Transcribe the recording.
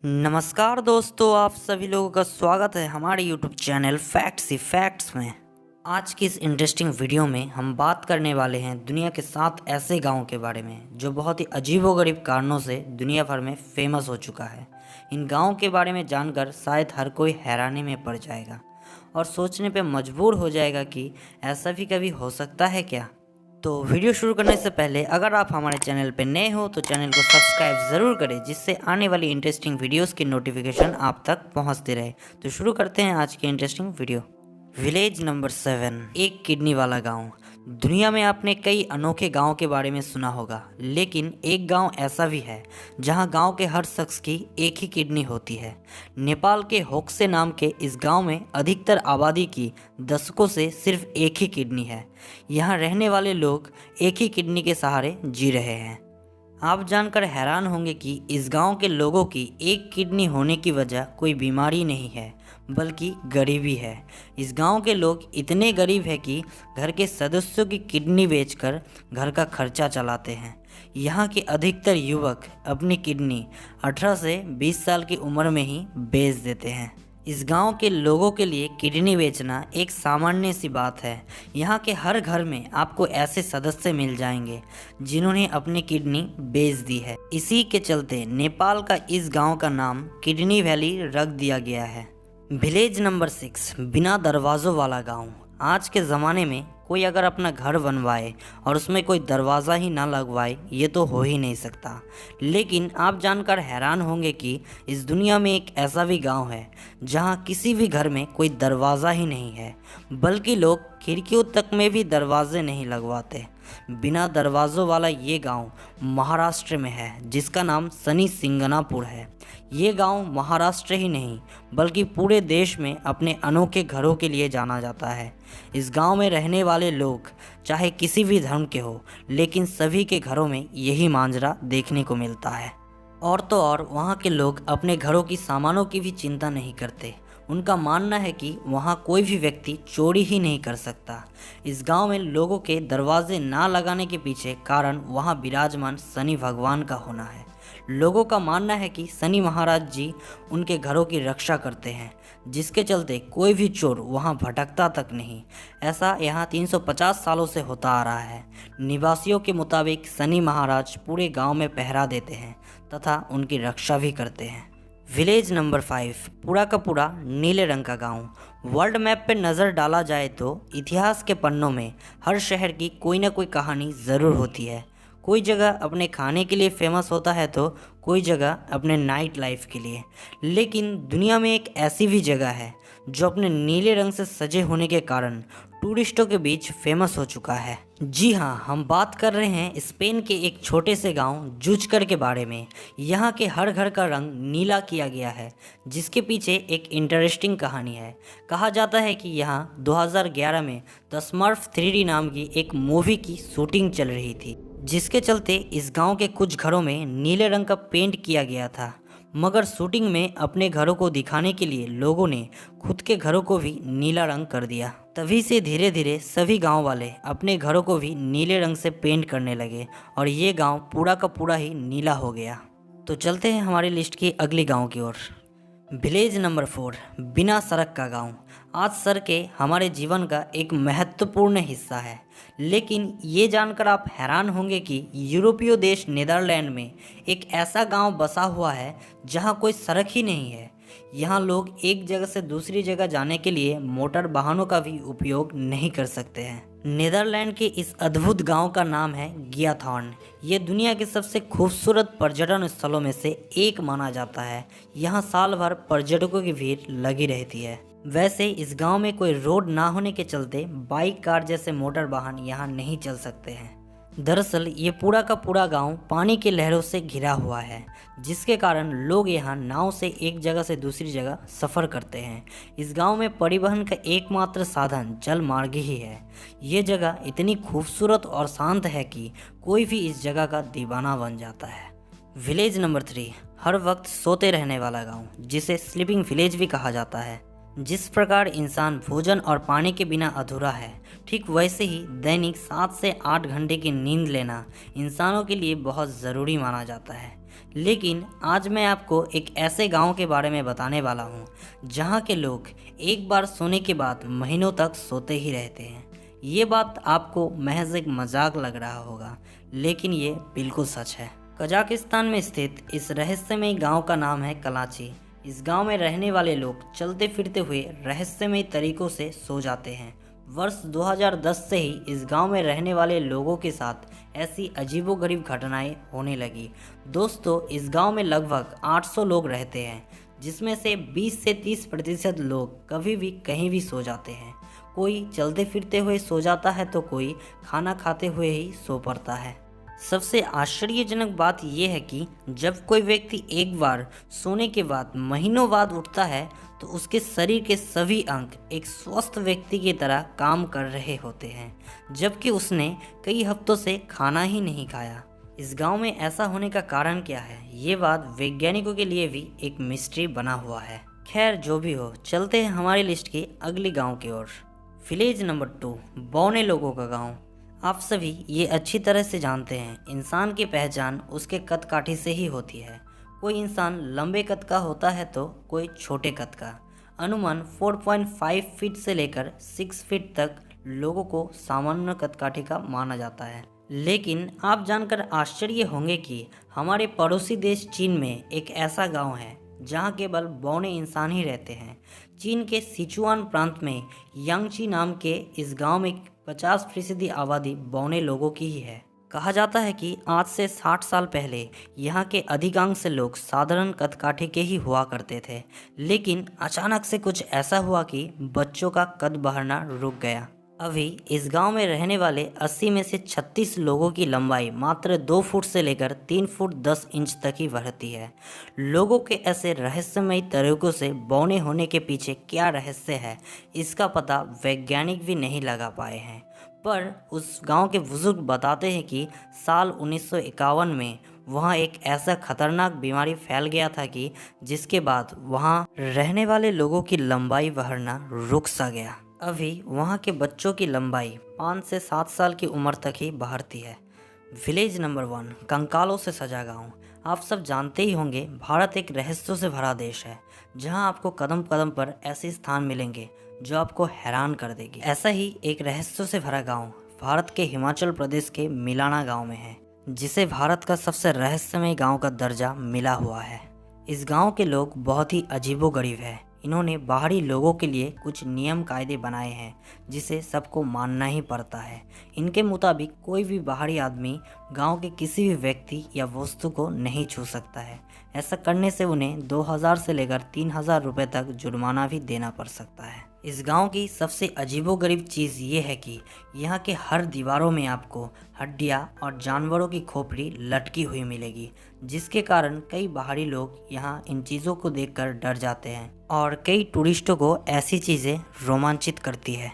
नमस्कार दोस्तों, आप सभी लोगों का स्वागत है हमारे YouTube चैनल फैक्ट्स ही फैक्ट्स में। आज की इस इंटरेस्टिंग वीडियो में हम बात करने वाले हैं दुनिया के 7 ऐसे गांवों के बारे में जो बहुत ही अजीबोगरीब कारणों से दुनिया भर में फेमस हो चुका है। इन गांवों के बारे में जानकर शायद हर कोई हैरानी में पड़ जाएगा और सोचने पर मजबूर हो जाएगा कि ऐसा भी कभी हो सकता है क्या। तो वीडियो शुरू करने से पहले अगर आप हमारे चैनल पर नए हो तो चैनल को सब्सक्राइब ज़रूर करें, जिससे आने वाली इंटरेस्टिंग वीडियोस की नोटिफिकेशन आप तक पहुंचती रहे। तो शुरू करते हैं आज की इंटरेस्टिंग वीडियो। विलेज नंबर 7, एक किडनी वाला गांव। दुनिया में आपने कई अनोखे गांवों के बारे में सुना होगा, लेकिन एक गांव ऐसा भी है जहां गांव के हर शख्स की एक ही किडनी होती है। नेपाल के होक्से नाम के इस गांव में अधिकतर आबादी की दशकों से सिर्फ एक ही किडनी है। यहां रहने वाले लोग एक ही किडनी के सहारे जी रहे हैं। आप जानकर हैरान होंगे कि इस गांव के लोगों की एक किडनी होने की वजह कोई बीमारी नहीं है, बल्कि गरीबी है। इस गांव के लोग इतने गरीब हैं कि घर के सदस्यों की किडनी बेचकर घर का खर्चा चलाते हैं। यहाँ के अधिकतर युवक अपनी किडनी 18 से 20 साल की उम्र में ही बेच देते हैं। इस गांव के लोगों के लिए किडनी बेचना एक सामान्य सी बात है। यहाँ के हर घर में आपको ऐसे सदस्य मिल जाएंगे जिन्होंने अपनी किडनी बेच दी है। इसी के चलते नेपाल का इस गांव का नाम किडनी वैली रख दिया गया है। विलेज नंबर 6, बिना दरवाज़ों वाला गांव। आज के ज़माने में कोई अगर अपना घर बनवाए और उसमें कोई दरवाज़ा ही ना लगवाए, ये तो हो ही नहीं सकता। लेकिन आप जानकर हैरान होंगे कि इस दुनिया में एक ऐसा भी गांव है जहां किसी भी घर में कोई दरवाज़ा ही नहीं है, बल्कि लोग खिड़कियों तक में भी दरवाजे नहीं लगवाते। बिना दरवाज़ों वाला ये गांव महाराष्ट्र में है, जिसका नाम शनि सिंगनापुर है। ये गांव महाराष्ट्र ही नहीं बल्कि पूरे देश में अपने अनोखे घरों के लिए जाना जाता है। इस गांव में रहने वाले लोग चाहे किसी भी धर्म के हो, लेकिन सभी के घरों में यही मांजरा देखने को मिलता है। और तो और वहाँ के लोग अपने घरों की सामानों की भी चिंता नहीं करते। उनका मानना है कि वहाँ कोई भी व्यक्ति चोरी ही नहीं कर सकता। इस गांव में लोगों के दरवाजे ना लगाने के पीछे कारण वहाँ विराजमान शनि भगवान का होना है। लोगों का मानना है कि शनि महाराज जी उनके घरों की रक्षा करते हैं, जिसके चलते कोई भी चोर वहां भटकता तक नहीं। ऐसा यहां 350 सालों से होता आ रहा है। निवासियों के मुताबिक शनि महाराज पूरे गांव में पहरा देते हैं तथा उनकी रक्षा भी करते हैं। विलेज नंबर 5, पूरा का पूरा नीले रंग का गांव। वर्ल्ड मैप पे नज़र डाला जाए तो इतिहास के पन्नों में हर शहर की कोई ना कोई कहानी ज़रूर होती है। कोई जगह अपने खाने के लिए फेमस होता है तो कोई जगह अपने नाइट लाइफ के लिए। लेकिन दुनिया में एक ऐसी भी जगह है जो अपने नीले रंग से सजे होने के कारण टूरिस्टों के बीच फेमस हो चुका है। जी हाँ, हम बात कर रहे हैं स्पेन के एक छोटे से गांव जूचकर के बारे में। यहाँ के हर घर का रंग नीला किया गया है, जिसके पीछे एक इंटरेस्टिंग कहानी है। कहा जाता है कि यहाँ 2011 में द स्मर्फ 3D नाम की एक मूवी की शूटिंग चल रही थी, जिसके चलते इस गांव के कुछ घरों में नीले रंग का पेंट किया गया था। मगर शूटिंग में अपने घरों को दिखाने के लिए लोगों ने खुद के घरों को भी नीला रंग कर दिया। तभी से धीरे धीरे सभी गांव वाले अपने घरों को भी नीले रंग से पेंट करने लगे और ये गांव पूरा का पूरा ही नीला हो गया। तो चलते हैं हमारी लिस्ट की अगली गांव की ओर। विलेज नंबर 4, बिना सड़क का गांव। आज सड़कें हमारे जीवन का एक महत्वपूर्ण हिस्सा है, लेकिन ये जानकर आप हैरान होंगे कि यूरोपीय देश नीदरलैंड में एक ऐसा गांव बसा हुआ है जहां कोई सड़क ही नहीं है। यहाँ लोग एक जगह से दूसरी जगह जाने के लिए मोटर वाहनों का भी उपयोग नहीं कर सकते हैं। नीदरलैंड के इस अद्भुत गांव का नाम है गियाथॉर्न। ये दुनिया के सबसे खूबसूरत पर्यटन स्थलों में से एक माना जाता है। यहाँ साल भर पर्यटकों की भीड़ लगी रहती है। वैसे इस गांव में कोई रोड ना होने के चलते बाइक, कार जैसे मोटर वाहन यहाँ नहीं चल सकते हैं। दरअसल ये पूरा का पूरा गांव पानी की लहरों से घिरा हुआ है, जिसके कारण लोग यहाँ नाव से एक जगह से दूसरी जगह सफ़र करते हैं। इस गांव में परिवहन का एकमात्र साधन जल मार्ग ही है। ये जगह इतनी खूबसूरत और शांत है कि कोई भी इस जगह का दीवाना बन जाता है। विलेज नंबर 3, हर वक्त सोते रहने वाला गाँव, जिसे स्लीपिंग विलेज भी कहा जाता है। जिस प्रकार इंसान भोजन और पानी के बिना अधूरा है, ठीक वैसे ही दैनिक 7 से 8 घंटे की नींद लेना इंसानों के लिए बहुत ज़रूरी माना जाता है, लेकिन आज मैं आपको एक ऐसे गांव के बारे में बताने वाला हूं जहां के लोग एक बार सोने के बाद महीनों तक सोते ही रहते हैं। ये बात आपको महज एक मजाक लग रहा होगा, लेकिन ये बिल्कुल सच है। कजाकिस्तान में स्थित इस रहस्यमयी गांव का नाम है कलाची। इस गांव में रहने वाले लोग चलते फिरते हुए रहस्यमयी तरीकों से सो जाते हैं। वर्ष 2010 से ही इस गांव में रहने वाले लोगों के साथ ऐसी अजीबोगरीब घटनाएं होने लगी। दोस्तों, इस गांव में लगभग 800 लोग रहते हैं, जिसमें से 20 से 30% लोग कभी भी कहीं भी सो जाते हैं। कोई चलते फिरते हुए सो जाता है तो कोई खाना खाते हुए ही सो पड़ता है। सबसे आश्चर्यजनक बात यह है कि जब कोई व्यक्ति एक बार सोने के बाद महीनों बाद उठता है तो उसके शरीर के सभी अंग एक स्वस्थ व्यक्ति की तरह काम कर रहे होते हैं, जबकि उसने कई हफ्तों से खाना ही नहीं खाया। इस गांव में ऐसा होने का कारण क्या है, ये बात वैज्ञानिकों के लिए भी एक मिस्ट्री बना हुआ है। खैर, जो भी हो, चलते हैं हमारी लिस्ट की अगली गांव की ओर। विलेज नंबर 2, बौने लोगों का गांव। आप सभी ये अच्छी तरह से जानते हैं, इंसान की पहचान उसके कद काठी से ही होती है। कोई इंसान लंबे कद का होता है तो कोई छोटे कद का। अनुमान 4.5 फीट से लेकर 6 फीट तक लोगों को सामान्य कद काठी का माना जाता है। लेकिन आप जानकर आश्चर्य होंगे कि हमारे पड़ोसी देश चीन में एक ऐसा गांव है जहां केवल बौने इंसान ही रहते हैं। चीन के सिचुआन प्रांत में यांगची नाम के इस गांव में 50% आबादी बौने लोगों की ही है। कहा जाता है कि आज से 60 साल पहले यहाँ के अधिकांश लोग साधारण कदकाठी के ही हुआ करते थे, लेकिन अचानक से कुछ ऐसा हुआ कि बच्चों का कद बढ़ना रुक गया। अभी इस गांव में रहने वाले 80 में से 36 लोगों की लंबाई मात्र 2 फुट से लेकर 3 फुट 10 इंच तक ही बढ़ती है। लोगों के ऐसे रहस्यमयी तरीकों से बौने होने के पीछे क्या रहस्य है, इसका पता वैज्ञानिक भी नहीं लगा पाए हैं। पर उस गांव के बुजुर्ग बताते हैं कि साल 1951 में वहां एक ऐसा खतरनाक बीमारी फैल गया था कि जिसके बाद वहां रहने वाले लोगों की लंबाई बढ़ना रुक सा गया। अभी वहाँ के बच्चों की लंबाई 5 से 7 साल की उम्र तक ही बढ़ती है। विलेज नंबर 1, कंकालों से सजा गांव। आप सब जानते ही होंगे, भारत एक रहस्यों से भरा देश है, जहां आपको कदम कदम पर ऐसे स्थान मिलेंगे जो आपको हैरान कर देगी। ऐसा ही एक रहस्यों से भरा गांव भारत के हिमाचल प्रदेश के मिलाना गांव में है, जिसे भारत का सबसे रहस्यमय गांव का दर्जा मिला हुआ है। इस गांव के लोग बहुत ही अजीबोगरीब है। इन्होंने बाहरी लोगों के लिए कुछ नियम कायदे बनाए हैं जिसे सबको मानना ही पड़ता है। इनके मुताबिक कोई भी बाहरी आदमी गांव के किसी भी व्यक्ति या वस्तु को नहीं छू सकता है। ऐसा करने से उन्हें 2000 से लेकर 3000 रुपये तक जुर्माना भी देना पड़ सकता है। इस गांव की सबसे अजीबोगरीब चीज़ ये है कि यहाँ के हर दीवारों में आपको हड्डियाँ और जानवरों की खोपड़ी लटकी हुई मिलेगी, जिसके कारण कई बाहरी लोग यहाँ इन चीज़ों को देखकर डर जाते हैं और कई टूरिस्टों को ऐसी चीज़ें रोमांचित करती है।